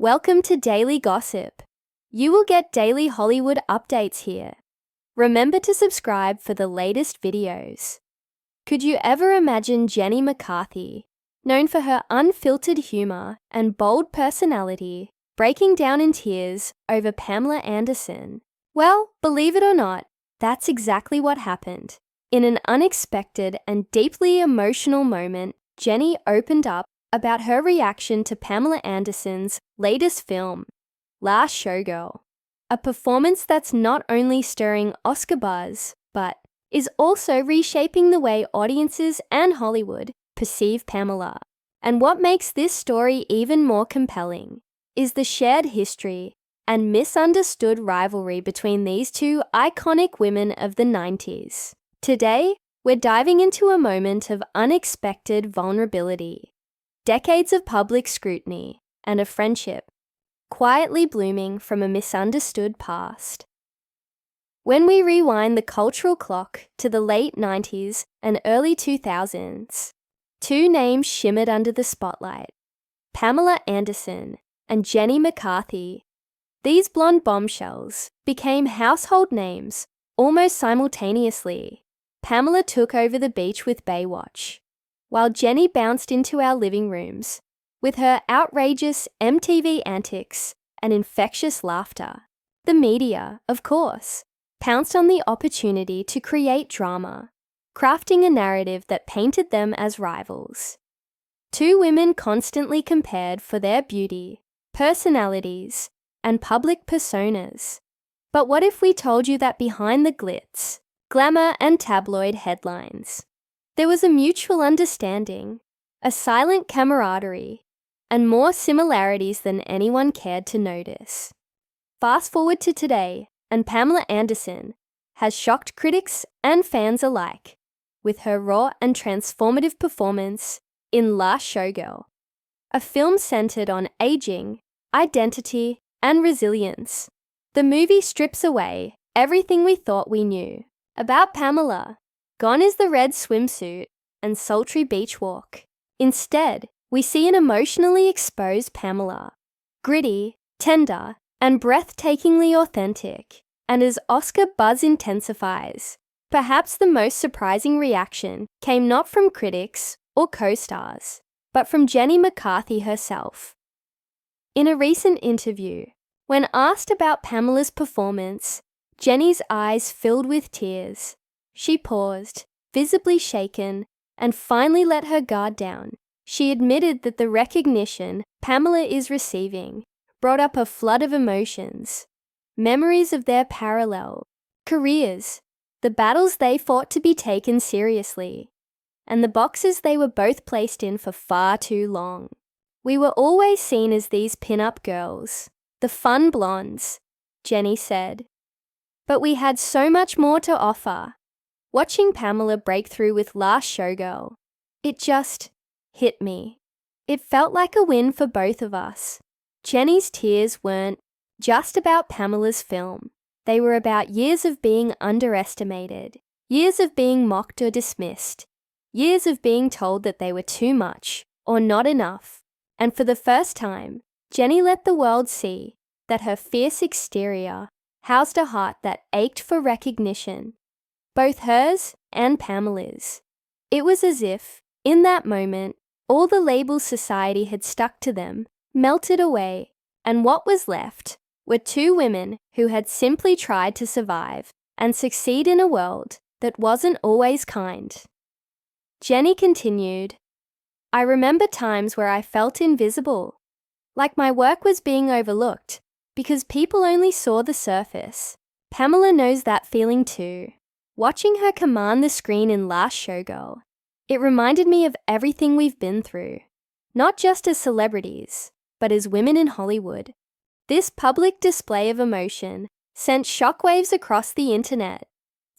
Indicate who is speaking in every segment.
Speaker 1: Welcome to Daily Gossip. You will get daily Hollywood updates here. Remember to subscribe for the latest videos. Could you ever imagine Jenny McCarthy, known for her unfiltered humor and bold personality, breaking down in tears over Pamela Anderson? Well, believe it or not, that's exactly what happened. In an unexpected and deeply emotional moment, Jenny opened up about her reaction to Pamela Anderson's latest film, Last Showgirl, a performance that's not only stirring Oscar buzz, but is also reshaping the way audiences and Hollywood perceive Pamela. And what makes this story even more compelling is the shared history and misunderstood rivalry between these two iconic women of the 90s. Today, we're diving into a moment of unexpected vulnerability. Decades of public scrutiny and a friendship quietly blooming from a misunderstood past. When we rewind the cultural clock to the late 90s and early 2000s, two names shimmered under the spotlight: Pamela Anderson and Jenny McCarthy. These blonde bombshells became household names almost simultaneously. Pamela took over the beach with Baywatch, while Jenny bounced into our living rooms with her outrageous MTV antics and infectious laughter. The media, of course, pounced on the opportunity to create drama, crafting a narrative that painted them as rivals. Two women constantly compared for their beauty, personalities, and public personas. But what if we told you that behind the glitz, glamour, and tabloid headlines, there was a mutual understanding, a silent camaraderie, and more similarities than anyone cared to notice? Fast forward to today, and Pamela Anderson has shocked critics and fans alike with her raw and transformative performance in Last Showgirl, a film centered on aging, identity, and resilience. The movie strips away everything we thought we knew about Pamela. Gone is the red swimsuit and sultry beach walk. Instead, we see an emotionally exposed Pamela, gritty, tender, and breathtakingly authentic. And as Oscar buzz intensifies, perhaps the most surprising reaction came not from critics or co-stars, but from Jenny McCarthy herself. In a recent interview, when asked about Pamela's performance, Jenny's eyes filled with tears. She paused, visibly shaken, and finally let her guard down. She admitted that the recognition Pamela is receiving brought up a flood of emotions, memories of their parallel careers, the battles they fought to be taken seriously, and the boxes they were both placed in for far too long. We were always seen as these pin-up girls, the fun blondes, Jenny said. But we had so much more to offer. Watching Pamela break through with Last Showgirl, it just hit me. It felt like a win for both of us. Jenny's tears weren't just about Pamela's film. They were about years of being underestimated, years of being mocked or dismissed, years of being told that they were too much or not enough. And for the first time, Jenny let the world see that her fierce exterior housed a heart that ached for recognition, both hers and Pamela's. It was as if, in that moment, all the labels society had stuck to them melted away, and what was left were two women who had simply tried to survive and succeed in a world that wasn't always kind. Jenny continued, "I remember times where I felt invisible, like my work was being overlooked because people only saw the surface. Pamela knows that feeling too. Watching her command the screen in Last Showgirl, it reminded me of everything we've been through, not just as celebrities, but as women in Hollywood." This public display of emotion sent shockwaves across the internet.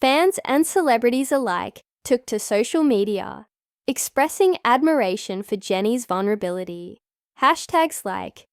Speaker 1: Fans and celebrities alike took to social media, expressing admiration for Jenny's vulnerability. Hashtags like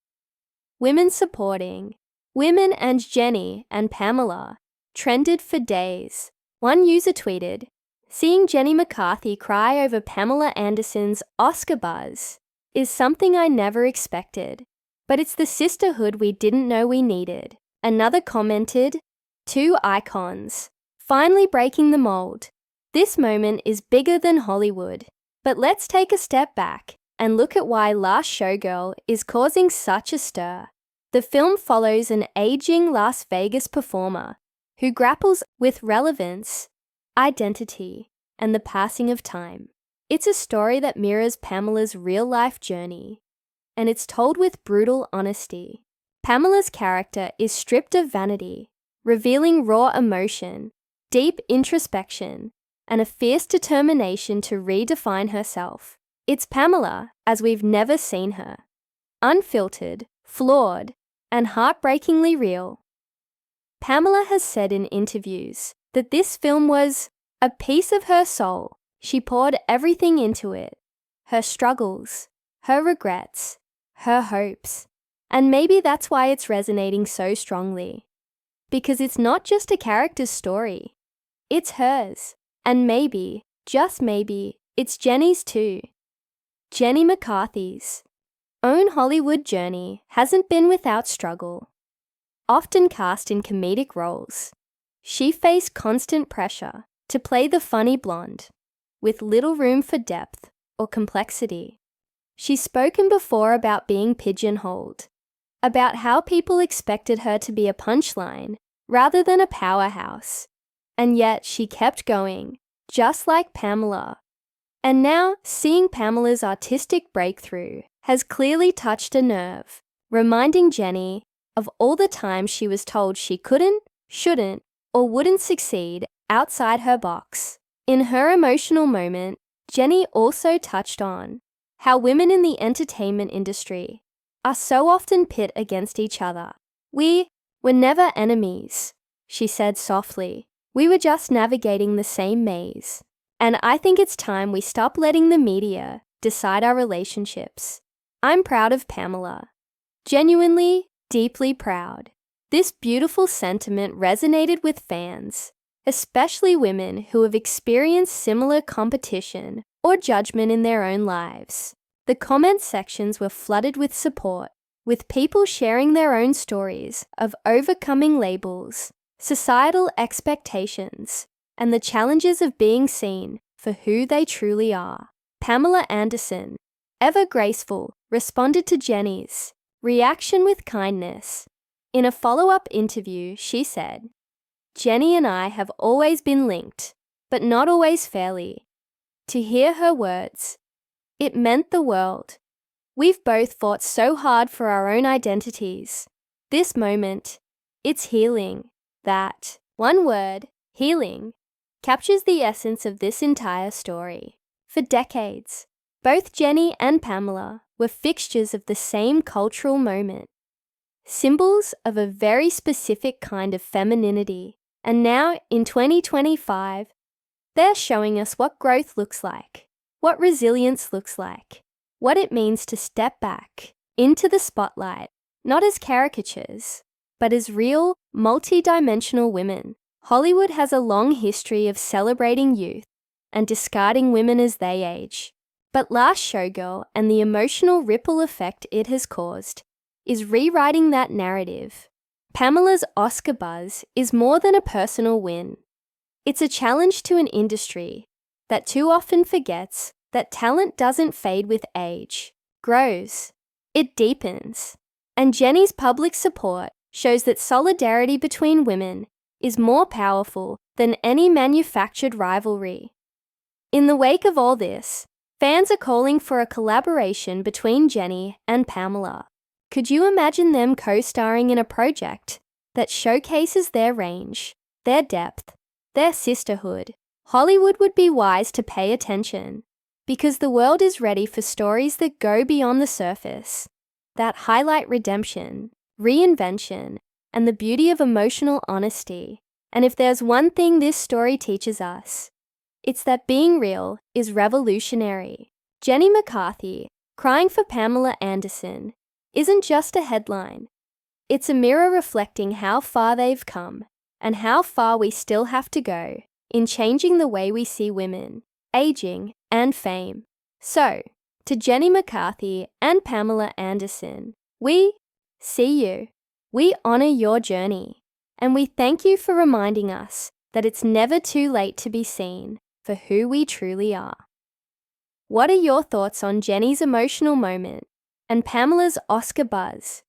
Speaker 1: women supporting, women and Jenny and Pamela trended for days. One user tweeted, "Seeing Jenny McCarthy cry over Pamela Anderson's Oscar buzz is something I never expected. But it's the sisterhood we didn't know we needed. Another commented, "Two icons, finally breaking the mold. This moment is bigger than Hollywood." But let's take a step back and look at why Last Showgirl is causing such a stir. The film follows an aging Las Vegas performer who grapples with relevance, identity, and the passing of time. It's a story that mirrors Pamela's real-life journey, and it's told with brutal honesty. Pamela's character is stripped of vanity, revealing raw emotion, deep introspection, and a fierce determination to redefine herself. It's Pamela as we've never seen her. Unfiltered, flawed, and heartbreakingly real. Pamela has said in interviews that this film was a piece of her soul. She poured everything into it. Her struggles, her regrets, her hopes. And maybe that's why it's resonating so strongly. Because it's not just a character's story. It's hers. And maybe, just maybe, it's Jenny's too. Jenny McCarthy's own Hollywood journey hasn't been without struggle. Often cast in comedic roles, she faced constant pressure to play the funny blonde, with little room for depth or complexity. She's spoken before about being pigeonholed, about how people expected her to be a punchline rather than a powerhouse. And yet she kept going, just like Pamela. And now, seeing Pamela's artistic breakthrough has clearly touched a nerve, reminding Jenny of all the times she was told she couldn't, shouldn't, or wouldn't succeed outside her box. In her emotional moment, Jenny also touched on how women in the entertainment industry are so often pit against each other. "We were never enemies," she said softly. "We were just navigating the same maze. And I think it's time we stop letting the media decide our relationships." I'm proud of Pamela. Genuinely, deeply proud. This beautiful sentiment resonated with fans, especially women who have experienced similar competition or judgment in their own lives. The comment sections were flooded with support, with people sharing their own stories of overcoming labels, societal expectations, and the challenges of being seen for who they truly are. Pamela Anderson, ever graceful, responded to Jenny's reaction with kindness. In a follow-up interview, she said, "Jenny and I have always been linked, but not always fairly." To hear her words, it meant the world. We've both fought so hard for our own identities. This moment, it's healing. That one word, healing, captures the essence of this entire story. For decades, both Jenny and Pamela were fixtures of the same cultural moment, symbols of a very specific kind of femininity. And now, in 2025, they're showing us what growth looks like, what resilience looks like, what it means to step back into the spotlight, not as caricatures, but as real, multi-dimensional women. Hollywood has a long history of celebrating youth and discarding women as they age. But Last Showgirl and the emotional ripple effect it has caused is rewriting that narrative. Pamela's Oscar buzz is more than a personal win. It's a challenge to an industry that too often forgets that talent doesn't fade with age, grows, it deepens. And Jenny's public support shows that solidarity between women is more powerful than any manufactured rivalry. In the wake of all this, fans are calling for a collaboration between Jenny and Pamela. Could you imagine them co-starring in a project that showcases their range, their depth, their sisterhood? Hollywood would be wise to pay attention, because the world is ready for stories that go beyond the surface, that highlight redemption, reinvention, and the beauty of emotional honesty. And if there's one thing this story teaches us, it's that being real is revolutionary. Jenny McCarthy, crying for Pamela Anderson, isn't just a headline. It's a mirror reflecting how far they've come and how far we still have to go in changing the way we see women, aging, and fame. So, to Jenny McCarthy and Pamela Anderson, we See you. We honor your journey, and we thank you for reminding us that it's never too late to be seen for who we truly are. What are your thoughts on Jenny's emotional moment and Pamela's Oscar buzz?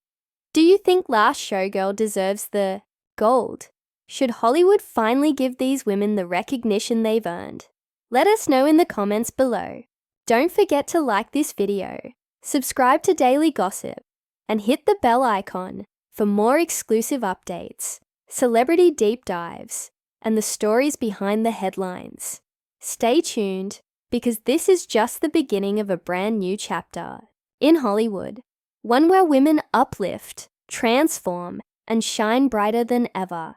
Speaker 1: Do you think Last Showgirl deserves the gold? Should Hollywood finally give these women the recognition they've earned? Let us know in the comments below. Don't forget to like this video, subscribe to Daily Gossip, and hit the bell icon for more exclusive updates, celebrity deep dives, and the stories behind the headlines. Stay tuned, because this is just the beginning of a brand new chapter in Hollywood, one where women uplift, transform, and shine brighter than ever.